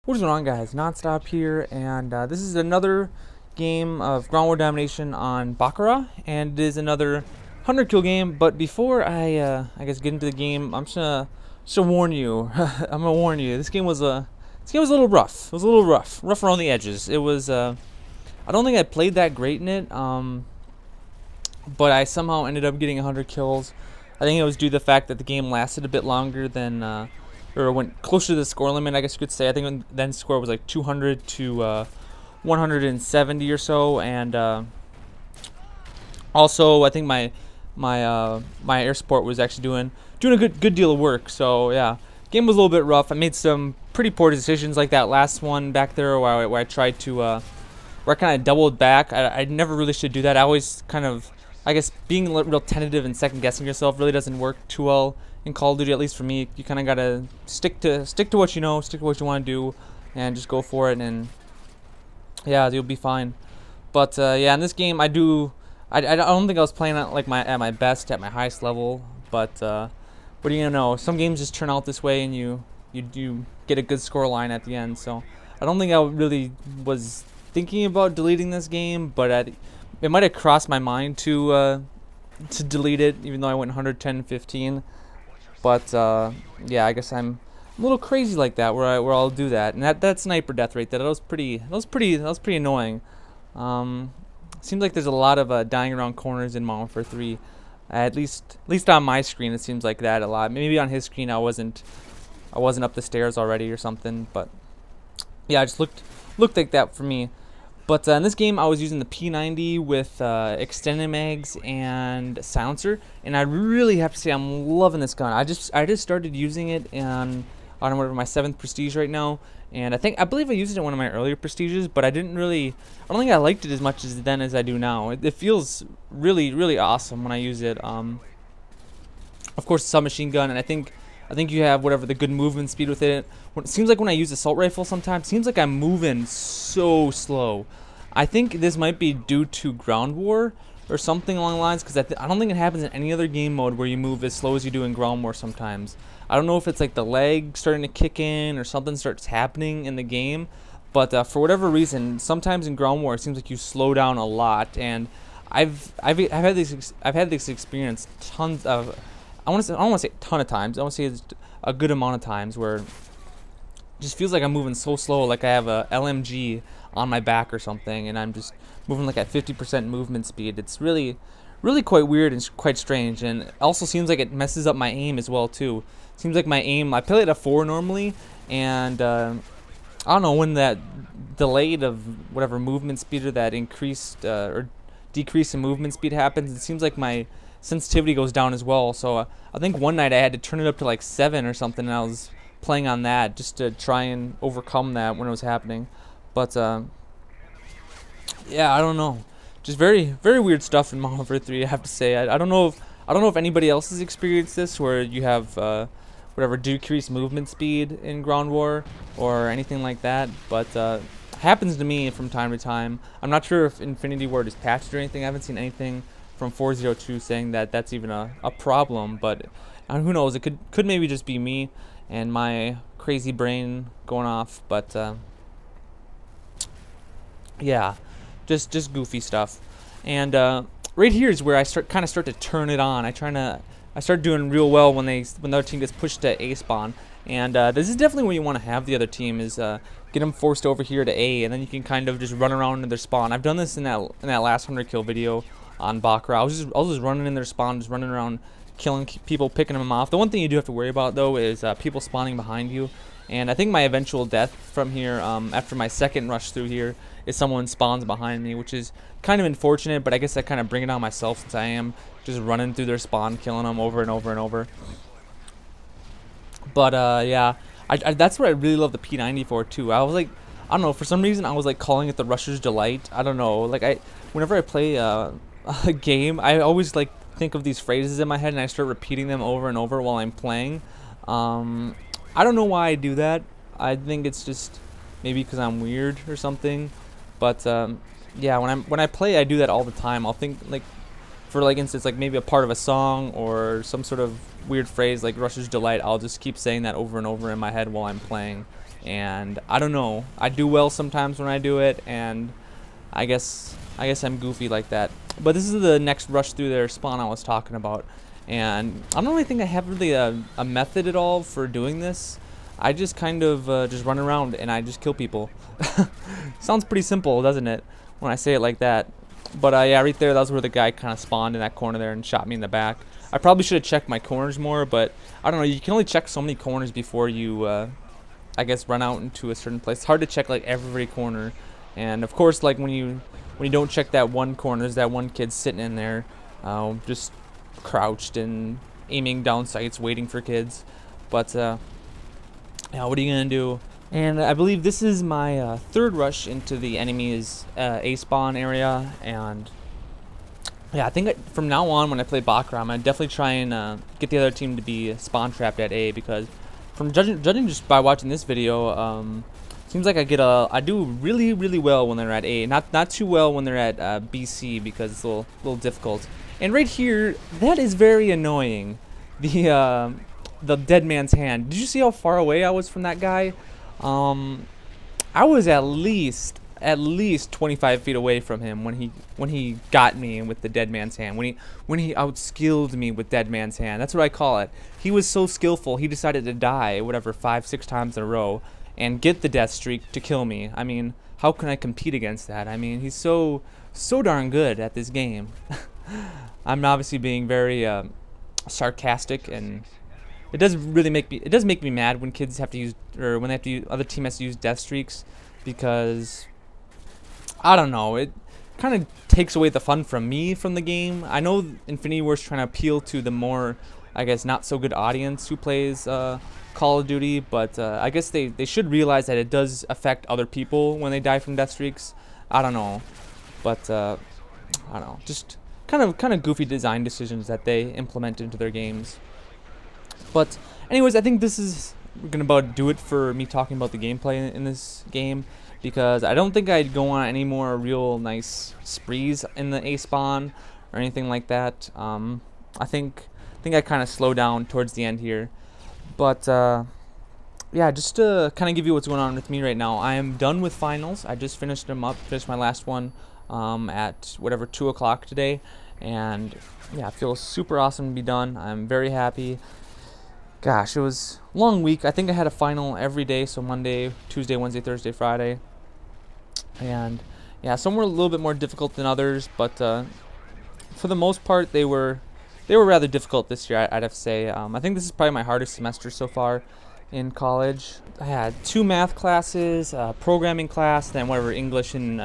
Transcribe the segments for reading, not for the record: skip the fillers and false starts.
What is going on, guys? Nonstop here, and this is another game of ground war domination on Bakaara, and it is another 100 kill game. But before I guess get into the game, I'm just gonna warn you. I'm gonna warn you. This game was a little rough. It was a little rough around the edges. It was I don't think I played that great in it. But I somehow ended up getting 100 kills. I think it was due to the fact that the game lasted a bit longer than. Or went closer to the score limit, I guess you could say. I think then score was like 200 to 170 or so, and also I think my air support was actually doing a good deal of work. So yeah, game was a little bit rough. I made some pretty poor decisions, like that last one back there where I tried to where I kind of doubled back. I never really should do that. I always kind of, I guess, being real tentative and second guessing yourself really doesn't work too well in Call of Duty, at least for me. You kind of gotta stick to what you know, stick to what you want to do, and just go for it, and yeah, you'll be fine. But yeah, in this game, I don't think I was playing at like at my best, at my highest level. But what are you gonna know? Some games just turn out this way, and you get a good score line at the end. So I don't think I really was thinking about deleting this game, but it might have crossed my mind to delete it, even though I went 110-15. But yeah, I guess I'm a little crazy like that, where I'll do that. And that sniper death rate, that was pretty annoying. Seems like there's a lot of dying around corners in MW3. At least on my screen, it seems like that a lot. Maybe on his screen, I wasn't up the stairs already or something. But yeah, it just looked like that for me. But in this game, I was using the P90 with extended mags and silencer, and I really have to say I'm loving this gun. I just started using it on my 7th prestige right now, and I believe I used it in one of my earlier prestiges, but I don't think I liked it as much as I do now. It feels really awesome when I use it. Of course, submachine gun, and I think you have whatever the good movement speed with it. It seems like when I use assault rifle sometimes, it seems like I'm moving so slow. I think this might be due to ground war or something along the lines, because I don't think it happens in any other game mode where you move as slow as you do in ground war sometimes. I don't know if it's like the leg starting to kick in or something starts happening in the game, but for whatever reason, sometimes in ground war it seems like you slow down a lot, and I've had this experience tons of. I don't want to say a ton of times. I want to say it's a good amount of times where it just feels like I'm moving so slow, like I have a LMG on my back or something, and I'm just moving like at 50% movement speed. It's really quite weird and quite strange, and it also seems like it messes up my aim as well too. Seems like my aim, I play it at 4 normally, and I don't know, when that delayed of whatever movement speed or that increased or decrease in movement speed happens, it seems like my sensitivity goes down as well. So I think one night I had to turn it up to like 7 or something, and I was playing on that just to try and overcome that when it was happening. But yeah, I don't know, just very weird stuff in MW3, I have to say. I don't know if anybody else has experienced this, where you have whatever decreased movement speed in ground war or anything like that, but happens to me from time to time. I'm not sure if Infinity Ward is patched or anything. I haven't seen anything from 402 saying that that's even a problem, but who knows, it could maybe just be me and my crazy brain going off. But yeah, just goofy stuff. And right here is where I start to turn it on. I start doing real well when the other team gets pushed to A spawn, and this is definitely where you want to have the other team, is get them forced over here to A, and then you can kind of just run around in their spawn. I've done this in that last 100 kill video on Bakaara. I was just running in their spawn, just running around, killing people, picking them off. The one thing you do have to worry about though is people spawning behind you. And I think my eventual death from here, after my second rush through here, is someone spawns behind me, which is kind of unfortunate. But I guess I kind of bring it on myself, since I am just running through their spawn, killing them over and over and over. But yeah, that's what I really love the P90 for too. I was like, I don't know, for some reason I was like calling it the Rusher's Delight. I don't know, like whenever I play a game, I always like think of these phrases in my head, and I start repeating them over and over while I'm playing. I don't know why I do that. I think it's just maybe because I'm weird or something. But yeah, when I play, I do that all the time. I'll think, like, for like instance, like maybe a part of a song or some sort of weird phrase like Rusher's Delight, I'll just keep saying that over and over in my head while I'm playing. and I don't know. I do well sometimes when I do it, and I guess I'm goofy like that. But this is the next rush through their spawn I was talking about, and I don't really think I have really a method at all for doing this. I just kind of just run around and I just kill people. Sounds pretty simple, doesn't it, when I say it like that? But yeah, right there, that was where the guy kind of spawned in that corner there and shot me in the back. I probably should have checked my corners more, but I don't know. You can only check so many corners before you, I guess, run out into a certain place. It's hard to check like every corner, and of course, like when you don't check that one corner, there's that one kid sitting in there, just crouched and aiming down sights, waiting for kids. But yeah, what are you gonna do? And I believe this is my third rush into the enemy's A spawn area, and yeah, I think from now on when I play Bakaara, I'm gonna definitely try and get the other team to be spawn trapped at A, because from judging just by watching this video, seems like I do really well when they're at A, not too well when they're at BC, because it's a little difficult. And right here, that is very annoying. The dead man's hand. Did you see how far away I was from that guy? I was at least 25 feet away from him when he got me with the dead man's hand. When he outskilled me with dead man's hand. That's what I call it. He was so skillful. He decided to die whatever 5-6 times in a row and get the death streak to kill me. I mean, how can I compete against that? I mean, he's so darn good at this game. I'm obviously being very sarcastic, and it does make me mad when kids have to use, or when they have to use, other team has to use death streaks, because I don't know, it kind of takes away the fun from me from the game. I know Infinity Ward's trying to appeal to the more, I guess, not so good audience who plays Call of Duty, but I guess they should realize that it does affect other people when they die from death streaks. I don't know, but I don't know, just kind of goofy design decisions that they implement into their games. But anyways, I think this is gonna about do it for me talking about the gameplay in this game, because I don't think I'd go on any more real nice sprees in the A spawn or anything like that. I think I kind of slow down towards the end here. But yeah, just to kind of give you what's going on with me right now, I am done with finals. I just finished them up, finished my last one at whatever 2 o'clock today, and yeah, it feels super awesome to be done. I'm very happy. Gosh, it was a long week. I think I had a final every day, so Monday, Tuesday, Wednesday, Thursday, Friday. And yeah, some were a little bit more difficult than others, but for the most part, they were rather difficult this year, I'd have to say. I think this is probably my hardest semester so far in college. I had 2 math classes, programming class, then whatever English and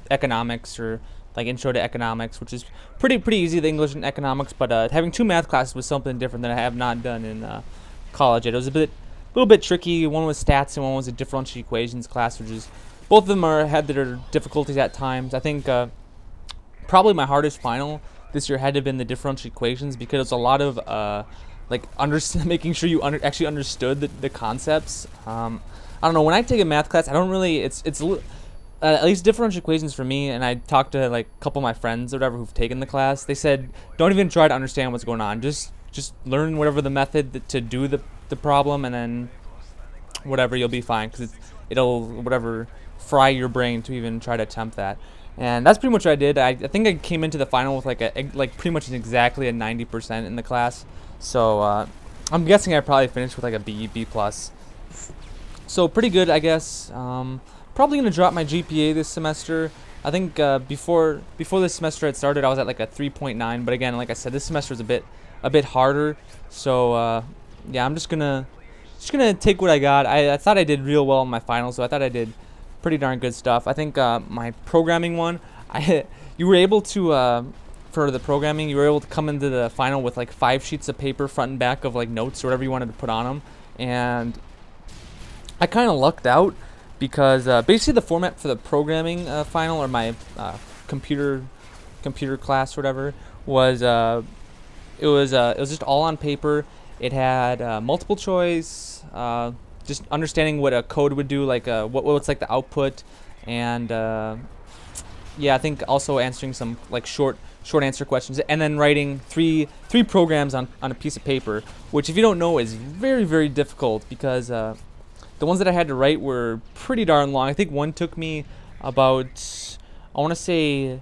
economics, or like intro to economics, which is pretty easy, the English and economics. But having 2 math classes was something different that I have not done in college. It was a little bit tricky. One was stats and one was a differential equations class, which is both of them had their difficulties at times. I think probably my hardest final this year had to have been the differential equations, because it's a lot of like making sure you actually understood the concepts. I don't know, when I take a math class, I don't really, it's at least differential equations for me, and I talked to like a couple of my friends or whatever who've taken the class. They said, don't even try to understand what's going on. Just learn whatever the method to do the problem, and then whatever, you'll be fine, because it'll whatever fry your brain to even try to attempt that. And that's pretty much what I did. I think I came into the final with like pretty much exactly a 90% in the class. So I'm guessing I probably finished with like a B+. So pretty good, I guess. Probably gonna drop my GPA this semester. I think before this semester had started, I was at like a 3.9. But again, like I said, this semester is a bit harder. So yeah, I'm just gonna take what I got. I thought I did real well in my finals, so I thought I did pretty darn good stuff. I think my programming one, you were able to for the programming, you were able to come into the final with like 5 sheets of paper front and back of like notes or whatever you wanted to put on them, and I kind of lucked out, because basically the format for the programming final, or my computer class or whatever, was it was just all on paper. It had multiple choice, just understanding what a code would do, like what's like the output, and yeah, I think also answering some like short answer questions, and then writing three programs on a piece of paper, which, if you don't know, is very difficult, because the ones that I had to write were pretty darn long. I think one took me about, I want to say,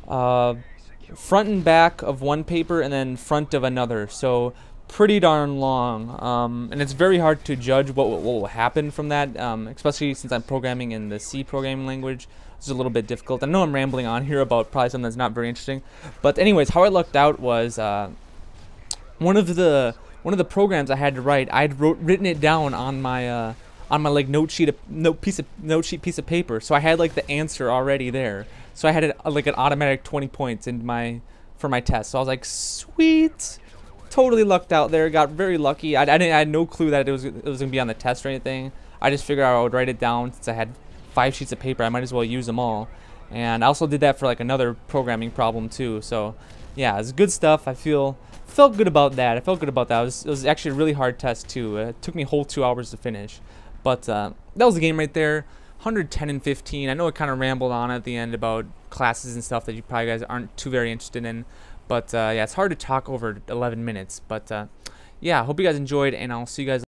front and back of one paper and then front of another. So pretty darn long, and it's very hard to judge what will happen from that, especially since I'm programming in the C programming language. It's a little bit difficult. I know I'm rambling on here about probably something that's not very interesting, but anyways, how I lucked out was one of the programs I had to write. I'd written it down on my like note sheet piece of paper, so I had like the answer already there. So I had like an automatic 20 points in for my test. So I was like, sweet. Totally lucked out there. Got very lucky. I had no clue that it was gonna be on the test or anything. I just figured I would write it down since I had 5 sheets of paper. I might as well use them all. And I also did that for like another programming problem too. So yeah, it's good stuff. Felt good about that. I felt good about that. It was actually a really hard test too. It took me a whole 2 hours to finish. But that was the game right there. 110 and 15. I know I kind of rambled on at the end about classes and stuff that you probably guys aren't too very interested in. But yeah, it's hard to talk over 11 minutes. But yeah, hope you guys enjoyed, and I'll see you guys later.